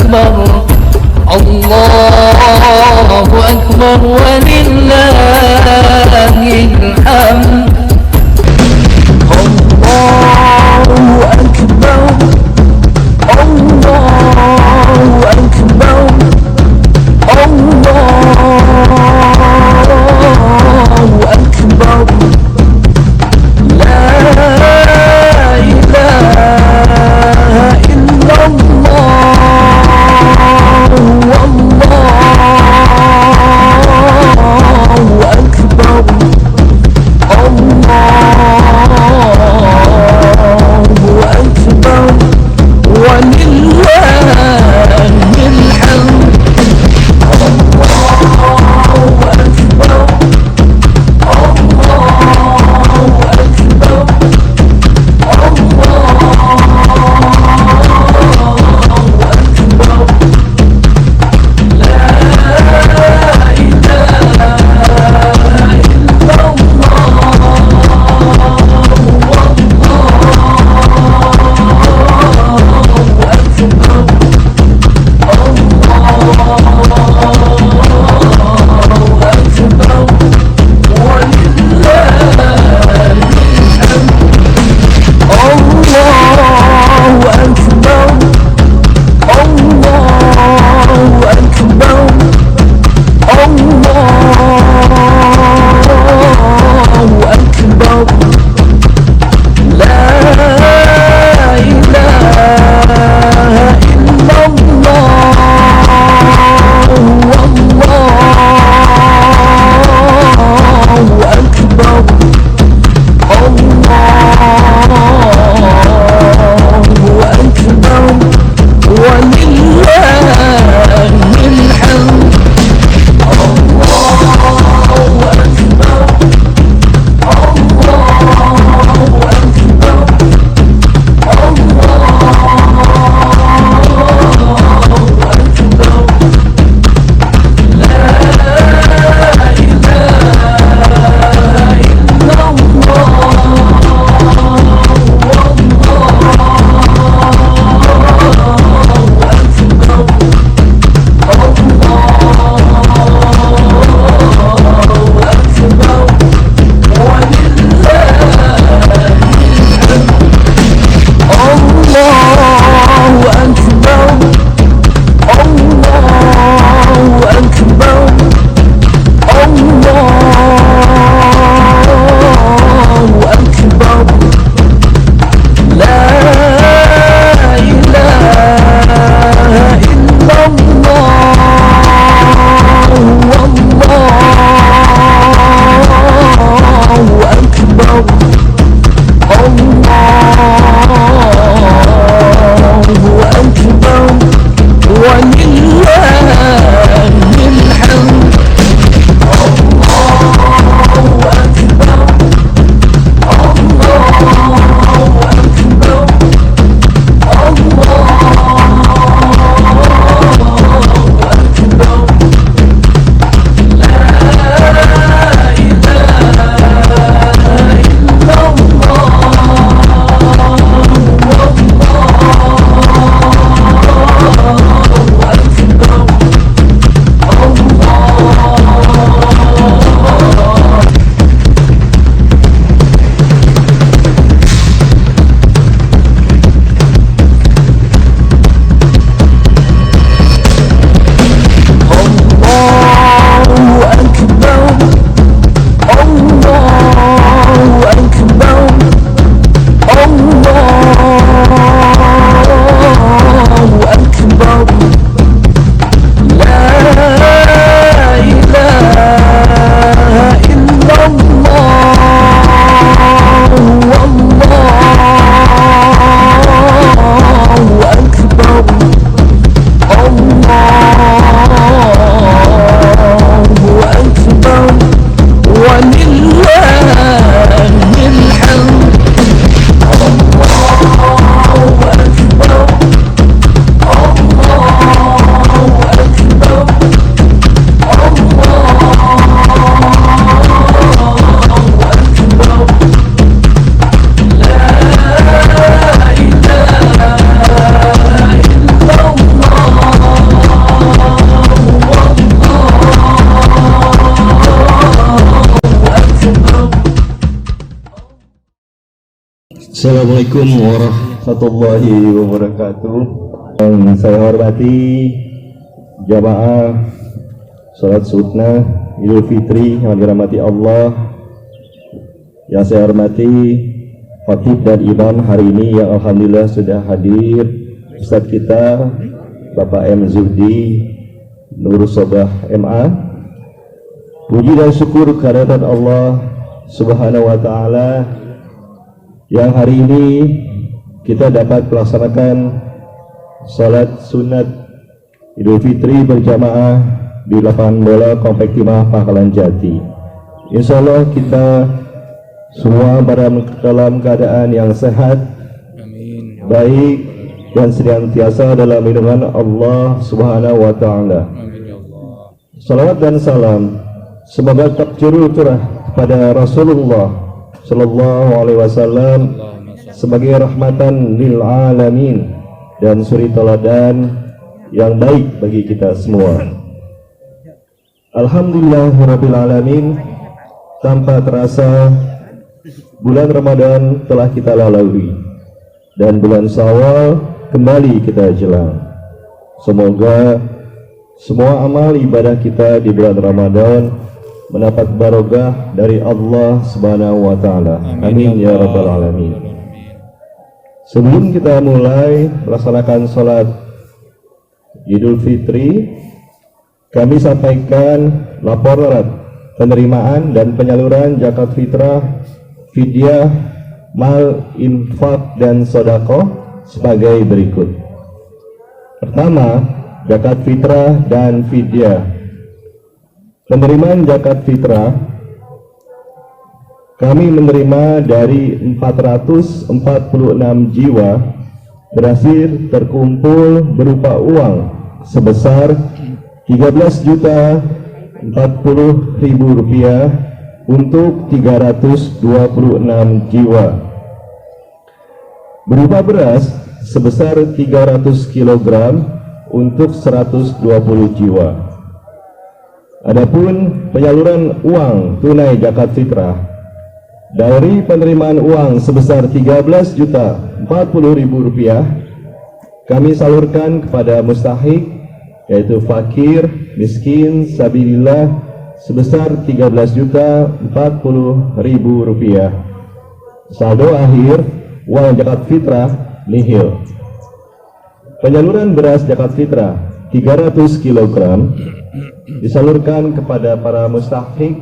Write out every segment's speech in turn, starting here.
أكبر الله أكبر ولله الحمد الله أكبر الله أكبر الله أكبر لا إله إلا الله Assalamualaikum warahmatullahi wabarakatuh. Yang saya hormati jamaah salat sunnah Idul Fitri yang dirahmati Allah. Yang saya hormati khatib dan imam hari ini yang alhamdulillah sudah hadir, Ustadz kita Bapak M. Zuhdi Nur Sobah MA. Puji dan syukur kehadirat Allah Subhanahu wa ta'ala yang hari ini kita dapat melaksanakan salat sunat Idul Fitri berjamaah di lapangan bola Komplek Timah Pangkalan Jati. Insya Allah kita semua dalam keadaan yang sehat, baik dan senantiasa dalam lindungan Allah Subhanahu wa ta'ala. Salawat dan salam semoga tercurah curah kepada Rasulullah Sallallahu Alaihi Wasallam sebagai rahmatan lil alamin dan suri teladan yang baik bagi kita semua. Alhamdulillahirabbil alamin, tanpa terasa bulan Ramadan telah kita lalui dan bulan Syawal kembali kita jelang. Semoga semua amal ibadah kita di bulan Ramadan mendapat barokah dari Allah Subhanahu wa ta'ala. Amin ya rabbal alamin. Sebelum kita mulai melaksanakan salat Idul Fitri, kami sampaikan laporan penerimaan dan penyaluran zakat fitrah, fidyah, mal, infak dan sedekah sebagai berikut. Pertama, zakat fitrah dan fidyah. Penerimaan zakat fitrah kami menerima dari 446 jiwa berhasil terkumpul berupa uang sebesar 13.040.000 rupiah untuk 326 jiwa, berupa beras sebesar 300 kg untuk 120 jiwa. Adapun penyaluran uang tunai zakat fitrah dari penerimaan uang sebesar 13.040.000 rupiah kami salurkan kepada mustahik, yaitu fakir, miskin, sabilillah sebesar 13.040.000 rupiah. Saldo akhir uang zakat fitrah nihil. Penyaluran beras zakat fitrah 300 kg disalurkan kepada para mustahik,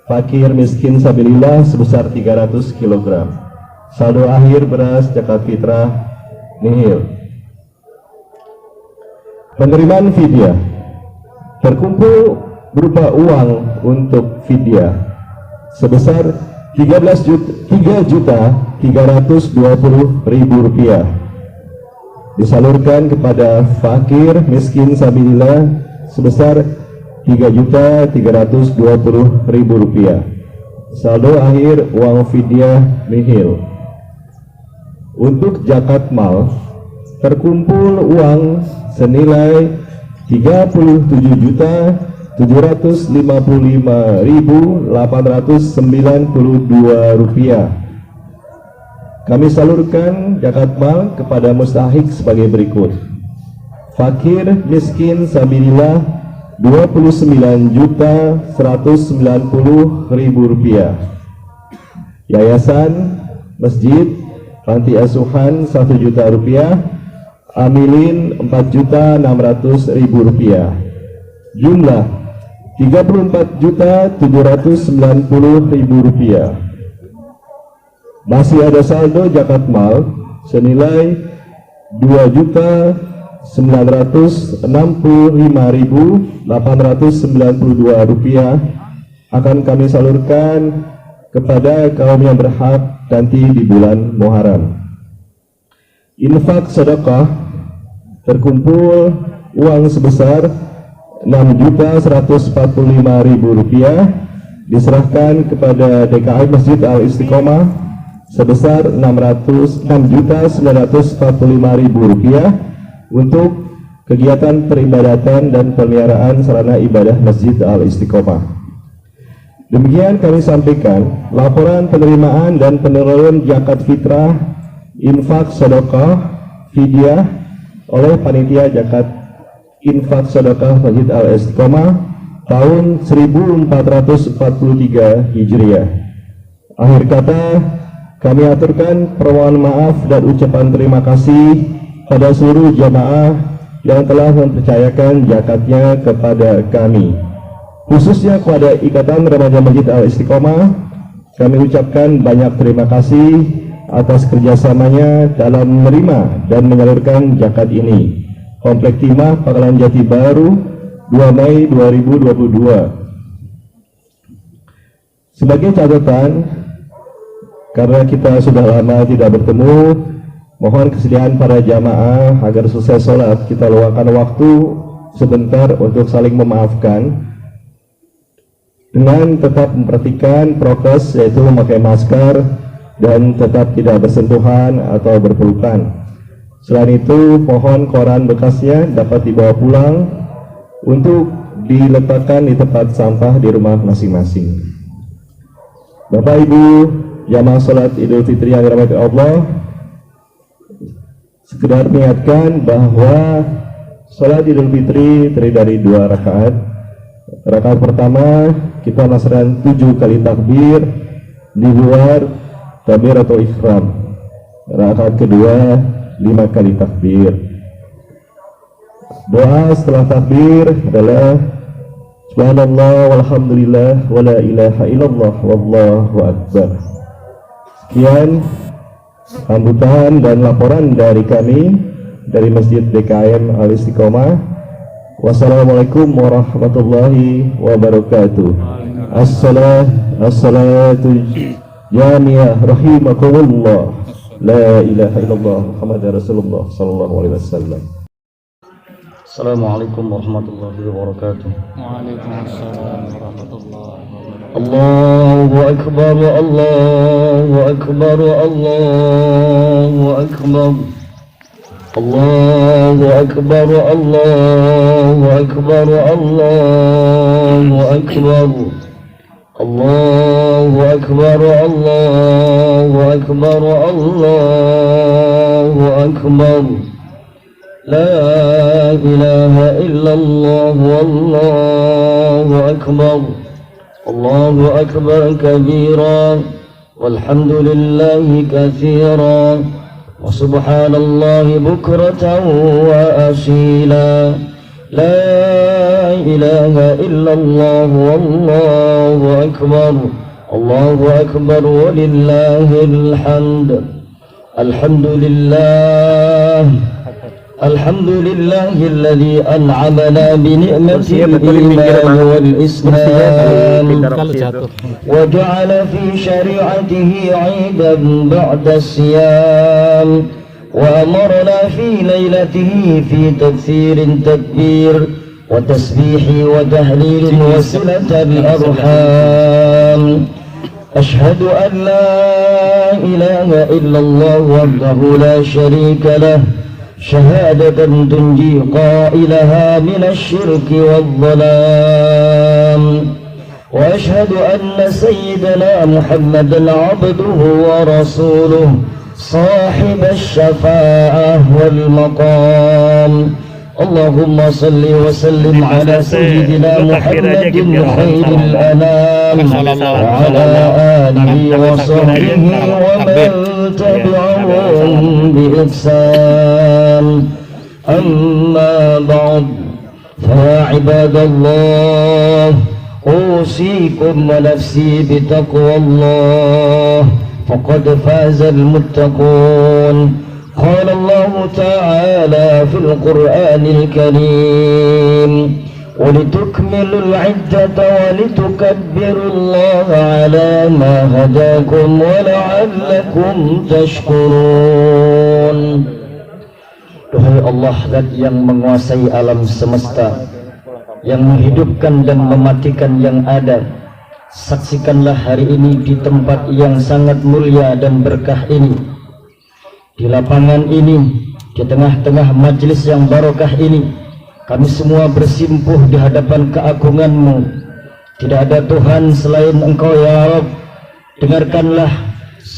fakir, miskin, sabilillah sebesar 300 kg. Saldo akhir beras zakat fitrah nihil. Penerimaan fidyah terkumpul berupa uang untuk fidyah sebesar 3.320.000 rupiah disalurkan kepada fakir, miskin, sabilillah sebesar 3.320.000 rupiah. Saldo akhir uang fidyah nihil. Untuk zakat mal terkumpul uang senilai 37.755.892 rupiah. Kami salurkan zakat mal kepada mustahik sebagai berikut. Fakir, miskin, sabilillah 29.190.000 rupiah. Yayasan, masjid, panti asuhan 1 juta rupiah. Amilin 4.600.000 rupiah. Jumlah 34.790.000 rupiah. Masih ada saldo zakat mal senilai 2.965.892 rupiah akan kami salurkan kepada kaum yang berhak nanti di bulan Muharram. Infak sedekah terkumpul uang sebesar 6.145.000 rupiah diserahkan kepada DKI Masjid Al Istiqomah sebesar 6.945.000 rupiah untuk kegiatan peribadatan dan pemeliharaan sarana ibadah Masjid Al Istiqomah. Demikian kami sampaikan laporan penerimaan dan penyaluran zakat fitrah infak sedekah fidyah oleh panitia zakat infak sedekah Masjid Al-Istiqomah tahun 1443 Hijriah. Akhir kata, kami aturkan permohonan maaf dan ucapan terima kasih pada seluruh jamaah yang telah mempercayakan zakatnya kepada kami, khususnya kepada Ikatan Remaja Masjid Al-Istiqomah. Kami ucapkan banyak terima kasih atas kerjasamanya dalam menerima dan menyalurkan zakat ini. Komplek Timah, Pangkalan Jati Baru, 2 Mei 2022. Sebagai catatan, karena kita sudah lama tidak bertemu, mohon kesediaan para jamaah agar selesai sholat kita luangkan waktu sebentar untuk saling memaafkan dengan tetap memperhatikan prokes, yaitu memakai masker dan tetap tidak bersentuhan atau berpelukan. Selain itu, mohon koran bekasnya dapat dibawa pulang untuk diletakkan di tempat sampah di rumah masing-masing. Bapak Ibu jamaah salat Idul Fitri yang dirahmati Allah, sekedar mengingatkan bahwa salat Idul Fitri terdiri dari 2 rakaat. Rakaat pertama kita melaksanakan 7 kali takbir di luar takbir atau ihram. Rakaat kedua 5 kali takbir. Doa setelah takbir adalah subhanallah walhamdulillah wala ilaha illallah wallahu akbar. Sekian sambutan dan laporan dari kami dari Masjid DKM Al-Istiqomah. Wassalamualaikum warahmatullahi wabarakatuh. Assalatu jami'ah rahimakumullah. La ilaha illallah Muhammadar Rasulullah sallallahu alaihi wasallam. Assalamualaikum warahmatullahi wabarakatuh. Waalaikumsalam warahmatullahi wabarakatuh. Allahu akbar, Allahu akbar, Allahu akbar. Allahu akbar, Allahu akbar, Allahu akbar. Allahu akbar, Allahu akbar, Allahu akbar. La ilaha illallah, wallahu akbar. Allahu akbar kabira, walhamdulillahi katsira, wa subhanallahi bukratan wa asila. La ilaha illallah, wallahu akbar. Allahu akbar walillahil hamd. Alhamdulillah, alhamdulillahilladzi an'amana bi ni'matil iman wal islam wa ja'ala fi syari'atihi 'idan ba'da siyam wa amarna fi lailatihi fi taktsirin takbir wa tasbihi wa tahlilin wa silatal arham. Ashhadu an la ilaha illallah wahdahu la syarika lah syahadatan tunji qailaha minasyirki wadh-dhalam. Wa ashhadu anna sayyidana Muhammadan abduhu wa rasuluh صاحب الشفاعة والمقام. اللهم صل وسلم على سيدنا محمد خير الأنام وعلى آله وصحبه ومن تبعهم بإحسان. أما بعد، فيا عباد الله، أوصيكم ونفسي بتقوى الله، فقد فاز المتقون. قال الله تعالى في القرآن الكريم: ولتكملوا العدة ولتكبروا الله على ما هداكم ولعلكم تشكرون. Duhai Allah, Zat yang menguasai alam semesta, yang menghidupkan dan mematikan yang ada, saksikanlah hari ini di tempat yang sangat mulia dan berkah ini, di lapangan ini, di tengah-tengah majelis yang barokah ini, kami semua bersimpuh di hadapan keagungan-Mu. Tidak ada Tuhan selain Engkau ya Rabb. Dengarkanlah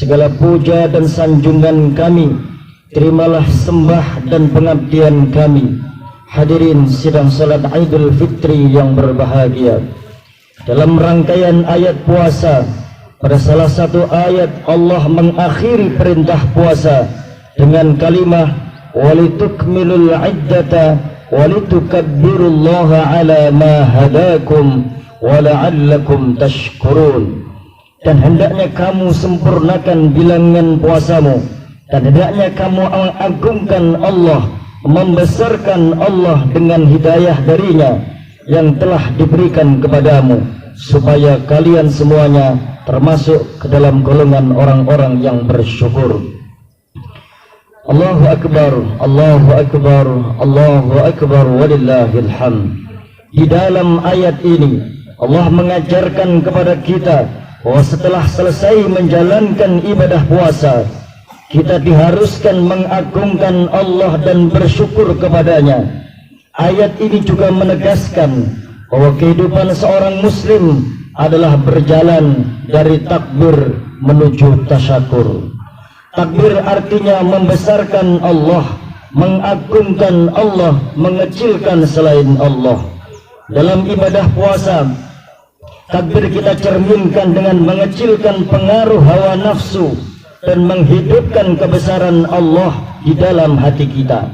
segala puja dan sanjungan kami terimalah sembah dan pengabdian kami. Hadirin sidang salat Idul Fitri yang berbahagia, dalam rangkaian ayat puasa, pada salah satu ayat Allah mengakhiri perintah puasa dengan kalimat walitukmilul iddata walitukabbirullaha ala ma hadakum wala'allakum tashkurun. Dan hendaknya kamu sempurnakan bilangan puasamu, dan hendaknya kamu mengagungkan Allah, membesarkan Allah dengan hidayah darinya yang telah diberikan kepadamu, supaya kalian semuanya termasuk ke dalam golongan orang-orang yang bersyukur. Allahu Akbar, Allahu Akbar, Allahu Akbar, walillahil hamd. Di dalam ayat ini Allah mengajarkan kepada kita bahwa setelah selesai menjalankan ibadah puasa, kita diharuskan mengagungkan Allah dan bersyukur kepadanya. Ayat ini juga menegaskan bahwa kehidupan seorang muslim adalah berjalan dari takbir menuju tasyakur. Takbir artinya membesarkan Allah, mengagungkan Allah, mengecilkan selain Allah. Dalam ibadah puasa, takbir kita cerminkan dengan mengecilkan pengaruh hawa nafsu dan menghidupkan kebesaran Allah di dalam hati kita.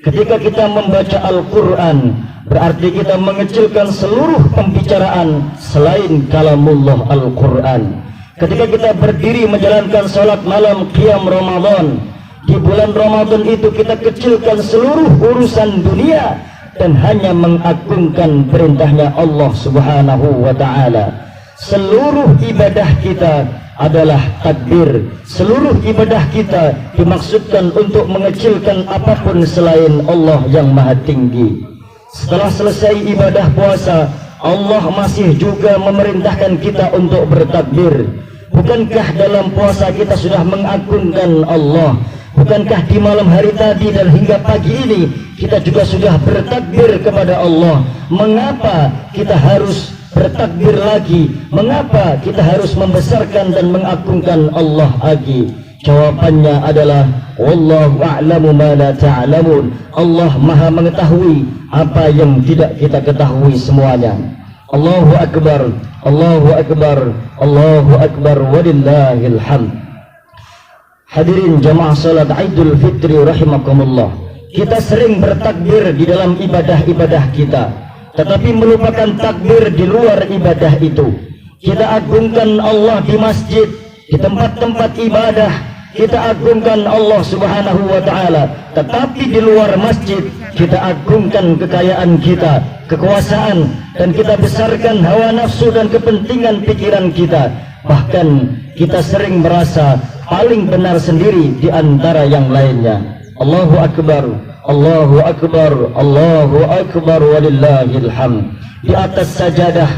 Ketika kita membaca Al-Quran, berarti kita mengecilkan seluruh pembicaraan selain kalamullah Al-Quran. Ketika kita berdiri menjalankan sholat malam qiyam Ramadan, di bulan Ramadan itu kita kecilkan seluruh urusan dunia dan hanya mengagungkan perintahnya Allah Subhanahu wa ta'ala. Seluruh ibadah kita adalah takbir. Seluruh ibadah kita dimaksudkan untuk mengecilkan apapun selain Allah yang maha tinggi. Setelah selesai ibadah puasa, Allah masih juga memerintahkan kita untuk bertakbir. Bukankah dalam puasa kita sudah mengagungkan Allah? Bukankah di malam hari tadi dan hingga pagi ini kita juga sudah bertakbir kepada Allah? Mengapa kita harus bertakbir lagi? Mengapa kita harus membesarkan dan mengagungkan Allah lagi? Jawabannya adalah wallahu a'lamu ma la ta'lamun. Allah maha mengetahui apa yang tidak kita ketahui semuanya. Allahu Akbar, Allahu Akbar, Allahu Akbar, walillahil hamd. Hadirin jamaah salat Idul Fitri rahimakumullah, kita sering bertakbir di dalam ibadah-ibadah kita, tetapi melupakan takbir di luar ibadah itu. Kita agungkan Allah di masjid, di tempat-tempat ibadah, kita agungkan Allah Subhanahu wa ta'ala, tetapi di luar masjid kita agungkan kekayaan kita, kekuasaan, dan kita besarkan hawa nafsu dan kepentingan pikiran kita. Bahkan kita sering merasa paling benar sendiri di antara yang lainnya. Allahu Akbar, Allahu Akbar, Allahu Akbar, walillahil hamd. Di atas sajadah,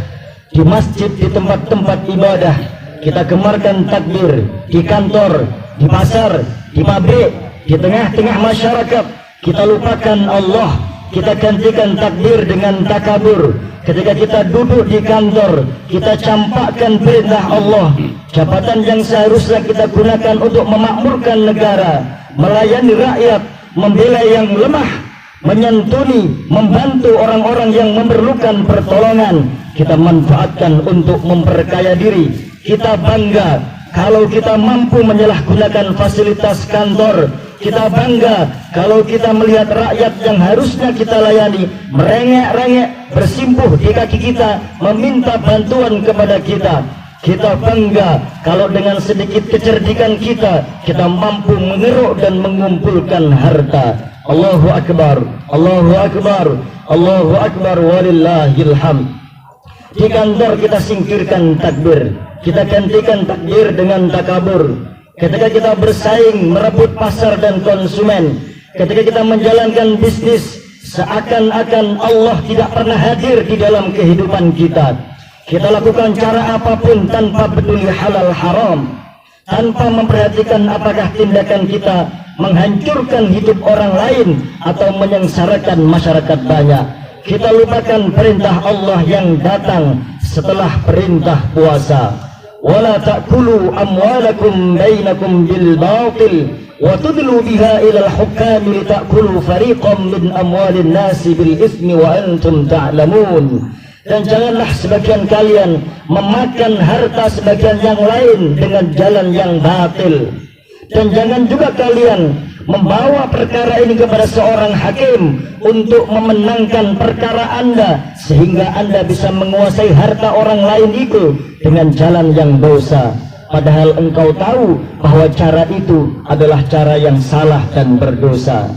di masjid, di tempat-tempat ibadah, kita gemarkan takbir. Di kantor, di pasar, di pabrik, di tengah-tengah masyarakat, kita lupakan Allah, kita gantikan takbir dengan takabur. Ketika kita duduk di kantor, kita campakkan perintah Allah. Jabatan yang seharusnya kita gunakan untuk memakmurkan negara, melayani rakyat, membela yang lemah, menyantuni, membantu orang-orang yang memerlukan pertolongan, kita manfaatkan untuk memperkaya diri. Kita bangga kalau kita mampu menyalahgunakan fasilitas kantor. Kita bangga kalau kita melihat rakyat yang harusnya kita layani merengek-rengek, bersimpuh di kaki kita, meminta bantuan kepada kita. Kita bangga kalau dengan sedikit kecerdikan kita, kita mampu mengeruk dan mengumpulkan harta. Allahu Akbar, Allahu Akbar, Allahu Akbar, walillahil hamd. Di kantor kita singkirkan takbir, kita gantikan takbir dengan takabur. Ketika kita bersaing merebut pasar dan konsumen, ketika kita menjalankan bisnis, seakan-akan Allah tidak pernah hadir di dalam kehidupan kita. Kita lakukan cara apapun tanpa peduli halal haram, tanpa memperhatikan apakah tindakan kita menghancurkan hidup orang lain atau menyengsarakan masyarakat banyak. Kita lupakan perintah Allah yang datang setelah perintah puasa. ولا تأكلوا أموالكم بينكم بالباطل وتدلوا بها إلى الحكام لتأكلوا فريقا من أموال الناس بالإثم وأنتم تعلمون. Dan janganlah sebagian kalian memakan harta sebagian yang lain dengan jalan yang batil. Dan jangan juga kalian membawa perkara ini kepada seorang hakim untuk memenangkan perkara Anda, sehingga Anda bisa menguasai harta orang lain itu dengan jalan yang dosa. Padahal engkau tahu bahwa cara itu adalah cara yang salah dan berdosa.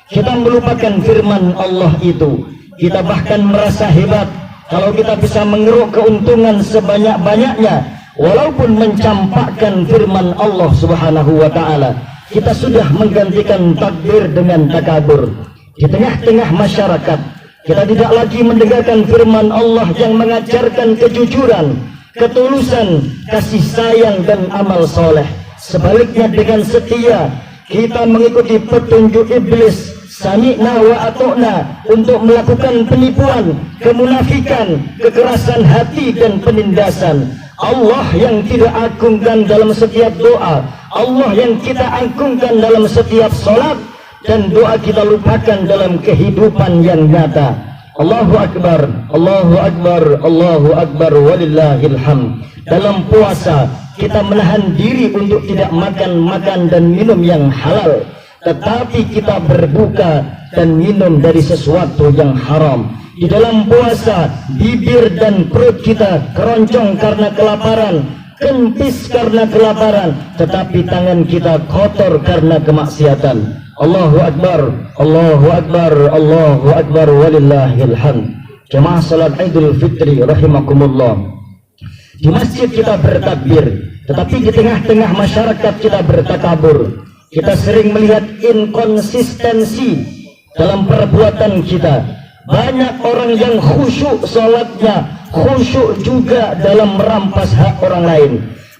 Kita melupakan firman Allah itu. Kita bahkan merasa hebat kalau kita bisa mengeruk keuntungan sebanyak-banyaknya, walaupun mencampakkan firman Allah Subhanahu wa ta'ala. Kita sudah menggantikan takbir dengan takabur. Di tengah-tengah masyarakat, kita tidak lagi mendengarkan firman Allah yang mengajarkan kejujuran, ketulusan, kasih sayang dan amal soleh. Sebaliknya dengan setia kita mengikuti petunjuk iblis, sami'na wa ato'na, untuk melakukan penipuan, kemunafikan, kekerasan hati dan penindasan. Allah yang tidak agungkan dalam setiap doa, Allah yang kita agungkan dalam setiap sholat, dan doa kita lupakan dalam kehidupan yang nyata. Allahu Akbar, Allahu Akbar, Allahu Akbar, walillahil hamd. Dalam puasa kita menahan diri untuk tidak makan dan minum yang halal, tetapi kita berbuka dan minum dari sesuatu yang haram. Di dalam puasa, bibir dan perut kita keroncong karena kelaparan, kempis karena kelaparan, tetapi tangan kita kotor karena kemaksiatan. Allahu Akbar, Allahu Akbar, Allahu Akbar, walillahil hamd. Jemaah salat Idul Fitri rahimakumullah. Di masjid kita bertakbir, tetapi di tengah-tengah masyarakat kita bertakabur. Kita sering melihat inkonsistensi dalam perbuatan kita. Banyak orang yang khusyuk sholatnya, khusyuk juga dalam merampas hak orang lain.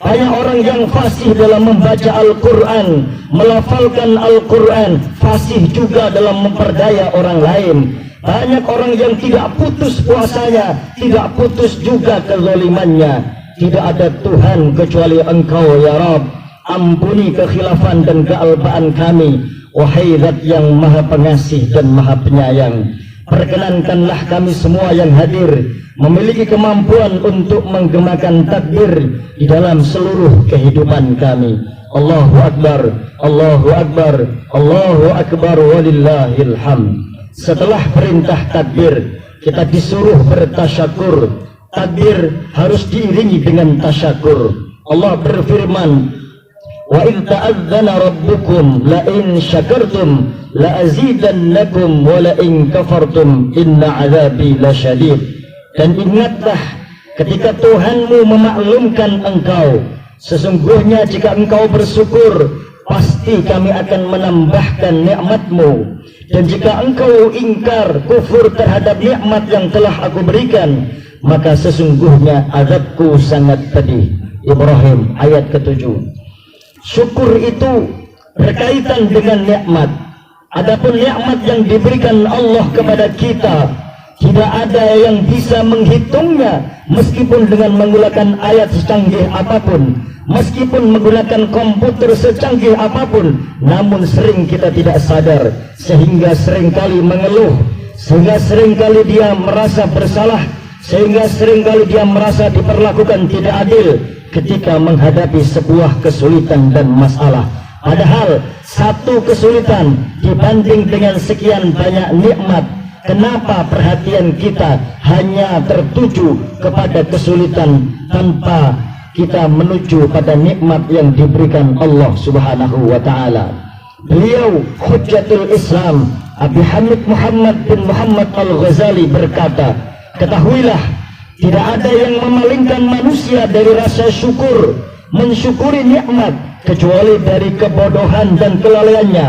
Banyak orang yang fasih dalam membaca Al-Quran, melafalkan Al-Quran, fasih juga dalam memperdaya orang lain. Banyak orang yang tidak putus puasanya, tidak putus juga kezalimannya. Tidak ada Tuhan kecuali Engkau ya Rabb. Ampuni kekhilafan dan kealpaan kami, wahai Zat yang Maha Pengasih dan Maha Penyayang. Perkenankanlah kami semua yang hadir memiliki kemampuan untuk menggemakan takbir di dalam seluruh kehidupan kami. Allahu Akbar, Allahu Akbar, Allahu Akbar, walillahil hamd. Setelah perintah takbir, kita disuruh bertasyakur. Takbir harus diiringi dengan tasyakur. Allah berfirman, wa in ta'adzana rabbukum la in syakartum la azidannakum wa la in kafartum inna azabi lasyadid. Dan ingatlah ketika Tuhanmu memaklumkan engkau, sesungguhnya jika engkau bersyukur pasti kami akan menambahkan nikmatmu, dan jika engkau ingkar kufur terhadap nikmat yang telah aku berikan, maka sesungguhnya azabku sangat pedih. Ibrahim ayat ke-7. Syukur itu berkaitan dengan nikmat. Adapun nikmat yang diberikan Allah kepada kita, tidak ada yang bisa menghitungnya, meskipun dengan menggunakan ayat secanggih apapun, meskipun menggunakan komputer secanggih apapun. Namun sering kita tidak sadar, sehingga seringkali mengeluh, sehingga seringkali dia merasa bersalah, sehingga seringkali dia merasa diperlakukan tidak adil ketika menghadapi sebuah kesulitan dan masalah. Padahal satu kesulitan dibanding dengan sekian banyak nikmat. Kenapa perhatian kita hanya tertuju kepada kesulitan tanpa kita menuju pada nikmat yang diberikan Allah Subhanahu wa ta'ala? Beliau Hujjatul Islam Abi Hamid Muhammad bin Muhammad Al-Ghazali berkata, ketahuilah, tidak ada yang memalingkan manusia dari rasa syukur, mensyukuri nikmat, kecuali dari kebodohan dan kelalaiannya.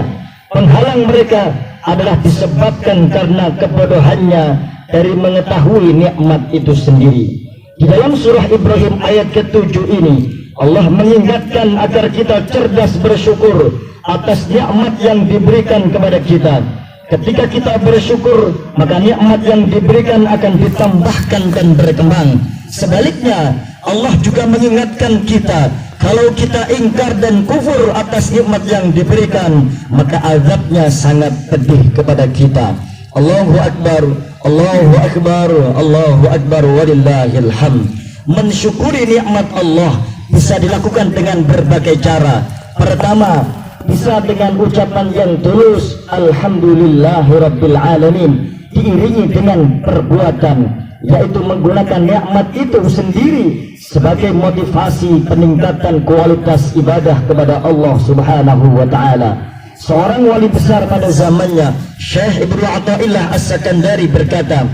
Penghalang mereka adalah disebabkan karena kebodohannya dari mengetahui nikmat itu sendiri. Di dalam surah Ibrahim ayat ke-7 ini, Allah mengingatkan agar kita cerdas bersyukur atas nikmat yang diberikan kepada kita. Ketika kita bersyukur, maka nikmat yang diberikan akan ditambahkan dan berkembang. Sebaliknya, Allah juga mengingatkan kita, kalau kita ingkar dan kufur atas nikmat yang diberikan, maka azabnya sangat pedih kepada kita. Allahu Akbar, Allahu Akbar, Allahu Akbar, walillahil hamd. Mensyukuri nikmat Allah bisa dilakukan dengan berbagai cara. Pertama, bisa dengan ucapan yang tulus, alhamdulillahirabbil alamin, diiringi dengan perbuatan, yaitu menggunakan nikmat itu sendiri sebagai motivasi peningkatan kualitas ibadah kepada Allah Subhanahu wa taala. Seorang wali besar pada zamannya, Syekh Ibnu Athaillah As-Sakandari berkata,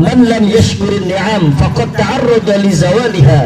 "Man lam yashkurin ni'am faqad ta'arrada li zawaliha,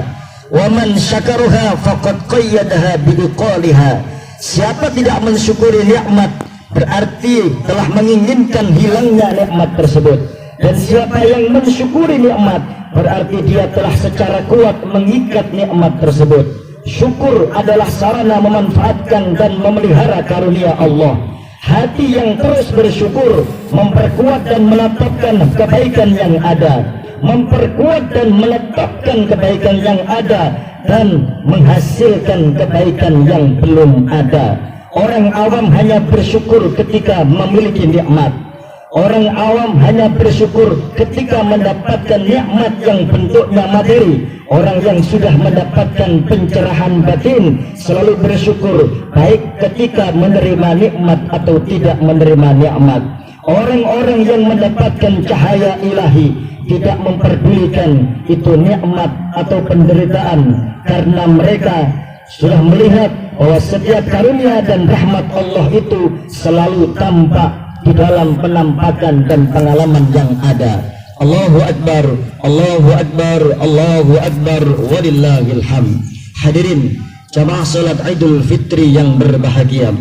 wa man syakaraha faqad qayyadaha biiqaliha." Siapa tidak mensyukuri nikmat berarti telah menginginkan hilangnya nikmat tersebut, dan siapa yang mensyukuri nikmat berarti dia telah secara kuat mengikat nikmat tersebut. Syukur adalah sarana memanfaatkan dan memelihara karunia Allah. Hati yang terus bersyukur memperkuat dan menetapkan kebaikan yang ada, memperkuat dan menetapkan kebaikan yang ada, dan menghasilkan kebaikan yang belum ada. Orang awam hanya bersyukur ketika memiliki nikmat. Orang awam hanya bersyukur ketika mendapatkan nikmat yang bentuknya materi. Orang yang sudah mendapatkan pencerahan batin selalu bersyukur, baik ketika menerima nikmat atau tidak menerima nikmat. Orang-orang yang mendapatkan cahaya ilahi tidak memperdulikan itu nikmat atau penderitaan, karena mereka sudah melihat bahwa setiap karunia dan rahmat Allah itu selalu tampak di dalam penampakan dan pengalaman yang ada. Allahu Akbar, Allahu Akbar, Allahu Akbar, walillahil hamd. Hadirin jamaah salat Idul Fitri yang berbahagia,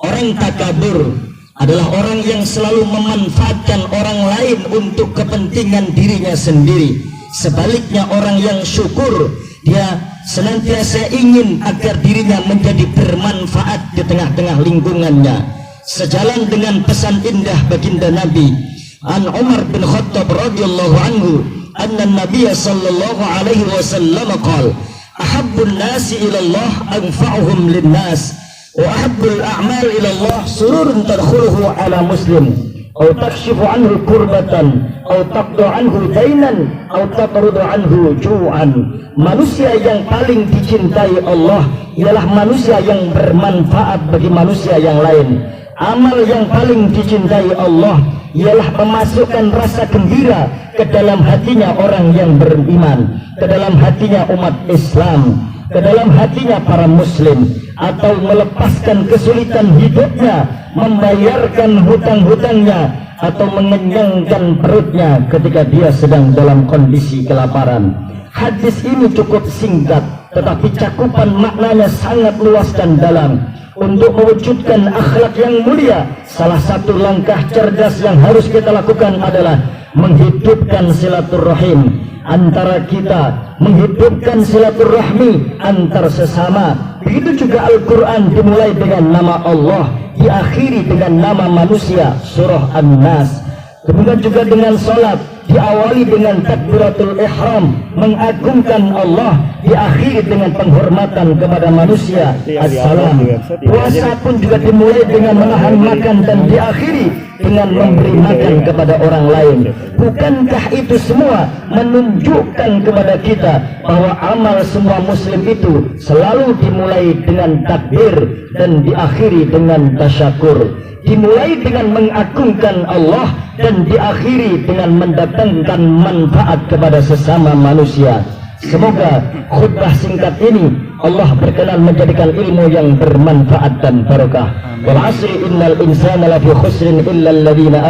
orang takabur adalah orang yang selalu memanfaatkan orang lain untuk kepentingan dirinya sendiri. Sebaliknya orang yang syukur, dia senantiasa ingin agar dirinya menjadi bermanfaat di tengah-tengah lingkungannya. Sejalan dengan pesan indah baginda Nabi an Umar bin Khattab radhiyallahu anhu, anna Nabiy sallallahu alaihi wasallam qala, ahabbun nasi ila Allah anfa'uhum lin-nas, wa ahabbul a'mal ila Allah sururun tadkhuluhu ala muslim, aw takshifu anhu kurbatan, aw taqdu anhu dainan, aw tatrudu anhu ju'an. Manusia yang paling dicintai Allah ialah manusia yang bermanfaat bagi manusia yang lain. Amal yang paling dicintai Allah ialah memasukkan rasa gembira ke dalam hatinya orang yang beriman, ke dalam hatinya umat Islam, ke dalam hatinya para muslim, atau melepaskan kesulitan hidupnya, membayarkan hutang-hutangnya, atau mengenyangkan perutnya ketika dia sedang dalam kondisi kelaparan. Hadis ini cukup singkat, tetapi cakupan maknanya sangat luas dan dalam. Untuk mewujudkan akhlak yang mulia, salah satu langkah cerdas yang harus kita lakukan adalah menghidupkan silaturahim antara kita, menghidupkan silaturahmi antar sesama. Begitu juga Al-Quran dimulai dengan nama Allah, diakhiri dengan nama manusia, surah An-Nas. Kemudian juga dengan salat, diawali dengan takbiratul ihram, mengagungkan Allah, diakhiri dengan penghormatan kepada manusia, assalam. Puasa pun juga dimulai dengan menahan makan dan diakhiri dengan memberi makan kepada orang lain. Bukankah itu semua menunjukkan kepada kita bahwa amal semua muslim itu selalu dimulai dengan takbir dan diakhiri dengan tasyakur, dimulai dengan mengagungkan Allah dan diakhiri dengan mendatangkan manfaat kepada sesama manusia. Semoga khutbah singkat ini Allah berkenan menjadikan ilmu yang bermanfaat dan barakah. Wal 'asri innal insana lafi khusrin illa alladhina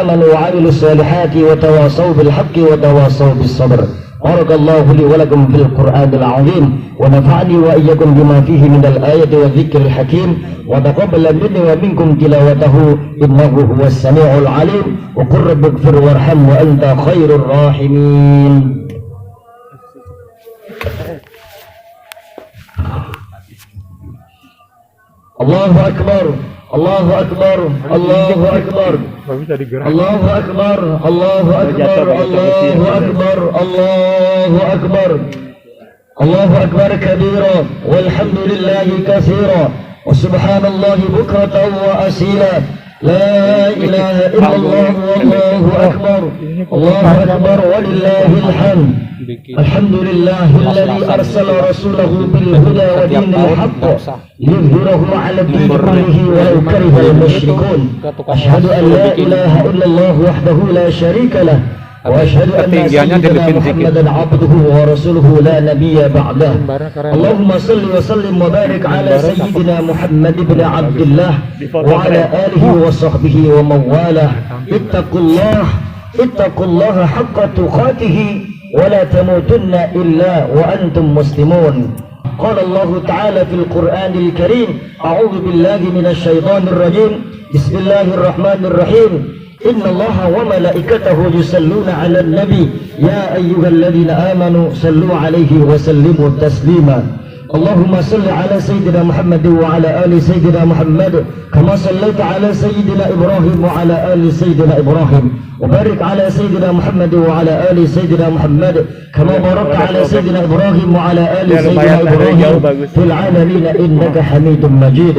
amanu wa 'amilus solihati wa tawasaw bil haqqi wa tawasaw bis sabr. Barakallahu li wa lakum fil Qur'anil 'azim wa nafa'ani wa iyyakum bima fihi minal ayati wa dzikril hakim wa taqabbala minni wa minkum tilawatahu innahu huwas samiul 'alim wa qur rabbighfir warham wa anta khairur rahimin. Allahu Akbar, Allahu Akbar, Allahu Akbar, Allahu Akbar, Allahu Akbar, Allahu Akbar, Allahu Akbar, Allahu Akbar kabira, walhamdulillahi katsira, wa subhanallahi bukratan wa asila. La ilaha illallah wallahu akbar, Allahu akbar walillahil hamd. Alhamdulillahilladzi arsala rasulahu bil huda wa dinil haqq liyudhhirahu 'ala ad-din kullihi walau karihal musyrikun. Asyhadu an la ilaha illallah wahdahu la syarika lah wa asyhadu anna sayyidina Muhammadan 'abduhu wa rasuluhu la nabiyya ba'dah. Allahumma salli wa sallim wa barik 'ala sayyidina Muhammad ibn Abdullah wa 'ala alihi wa sahbihi wa man walah. Ittaqullaha haqqa tuqatih ولا تموتن إلا وأنتم مسلمون. قال الله تعالى في القرآن الكريم: أعوذ بالله من الشيطان الرجيم. بسم الله الرحمن الرحيم. إن الله وملائكته يصلون على النبي يا أيها الذين آمنوا صلوا عليه وسلموا تسليما. اللهم صل على سيدنا محمد وعلى آل سيدنا محمد كما صليت على سيدنا إبراهيم وعلى آل سيدنا إبراهيم، وبارك على سيدنا محمد وعلى آل سيدنا محمد كما باركت على سيدنا إبراهيم وعلى آل سيدنا إبراهيم في العالمين إنك حميد مجيد.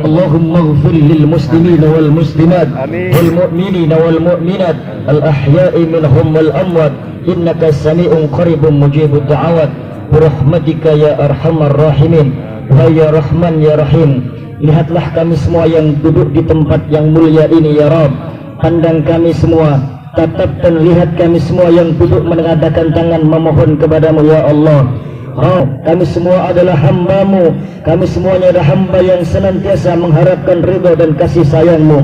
اللهم اغفر للمسلمين والمسلمات والمؤمنين والمؤمنات الأحياء منهم والأموات إنك سميع قريب مجيب الدعوات Birahmatika ya arhamar rahimin. Wa ya rahman ya rahim. Lihatlah kami semua yang duduk di tempat yang mulia ini ya Rabb. Pandang kami semua, tatap dan lihat kami semua yang duduk mengadakan tangan memohon kepadamu ya Allah. Rabb, kami semua adalah hamba-Mu. Kami semuanya adalah hamba yang senantiasa mengharapkan ridha dan kasih sayang-Mu.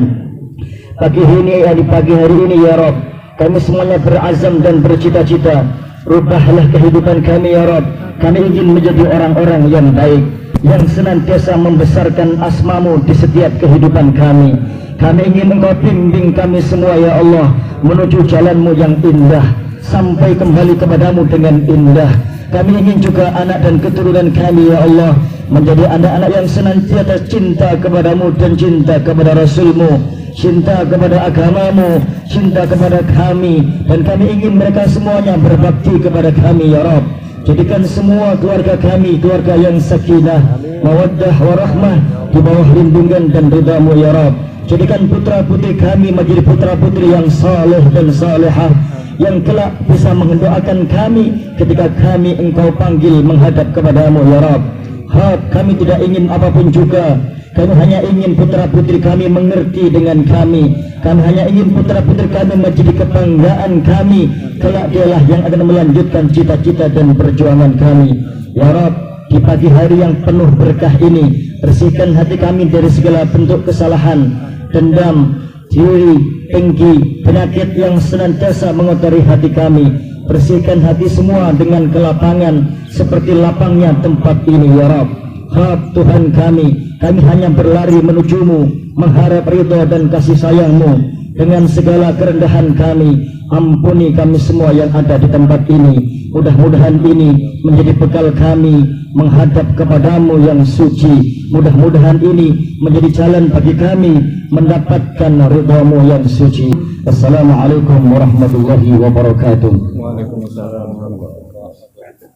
Pagi hari ini ya Rabb, kami semuanya berazam dan bercita-cita, rubahlah kehidupan kami ya Rabb. Kami ingin menjadi orang-orang yang baik, yang senantiasa membesarkan asma-Mu di setiap kehidupan kami. Kami ingin Engkau bimbing kami semua ya Allah menuju jalan-Mu yang indah, sampai kembali kepadamu dengan indah. Kami ingin juga anak dan keturunan kami ya Allah menjadi anak-anak yang senantiasa cinta kepadamu dan cinta kepada Rasul-Mu, cinta kepada agamamu, cinta kepada kami, dan kami ingin mereka semuanya berbakti kepada kami ya Rabb. Jadikan semua keluarga kami keluarga yang sakinah, mawaddah, warahmah di bawah lindungan dan ridha-Mu ya Rabb. Jadikan putra putri kami menjadi putra putri yang saleh dan salehah, yang kelak bisa mendoakan kami ketika kami Engkau panggil menghadap kepadamu ya Rabb. Kami tidak ingin apapun juga. Kami hanya ingin putra putri kami mengerti dengan kami. Kami hanya ingin putra putri kami menjadi kebanggaan kami. Kelak dialah yang akan melanjutkan cita-cita dan perjuangan kami ya Rabb. Di pagi hari yang penuh berkah ini, bersihkan hati kami dari segala bentuk kesalahan, dendam, diri, dengki, penyakit yang senantiasa mengotori hati kami. Bersihkan hati semua dengan kelapangan seperti lapangnya tempat ini ya Rabb. Tuhan kami hanya berlari menuju-Mu, mengharap ridha dan kasih sayang-Mu. Dengan segala kerendahan kami, ampuni kami semua yang ada di tempat ini. Mudah-mudahan ini menjadi bekal kami menghadap kepadamu yang suci. Mudah-mudahan ini menjadi jalan bagi kami mendapatkan ridha-Mu yang suci. Assalamualaikum warahmatullahi wabarakatuh. Waalaikumsalam warahmatullahi wabarakatuh.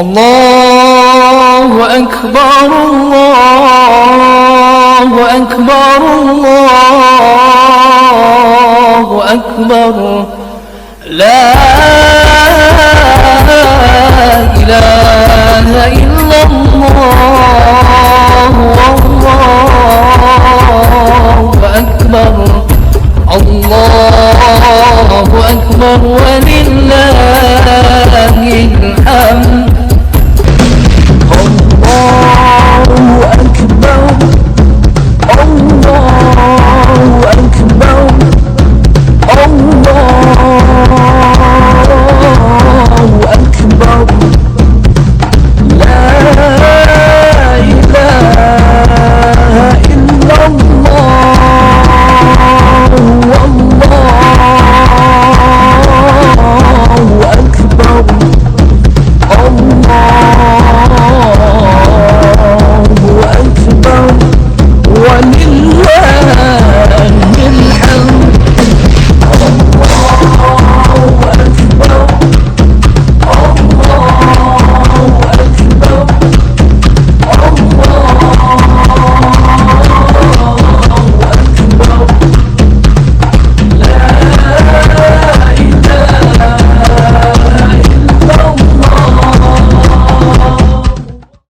الله أكبر الله أكبر الله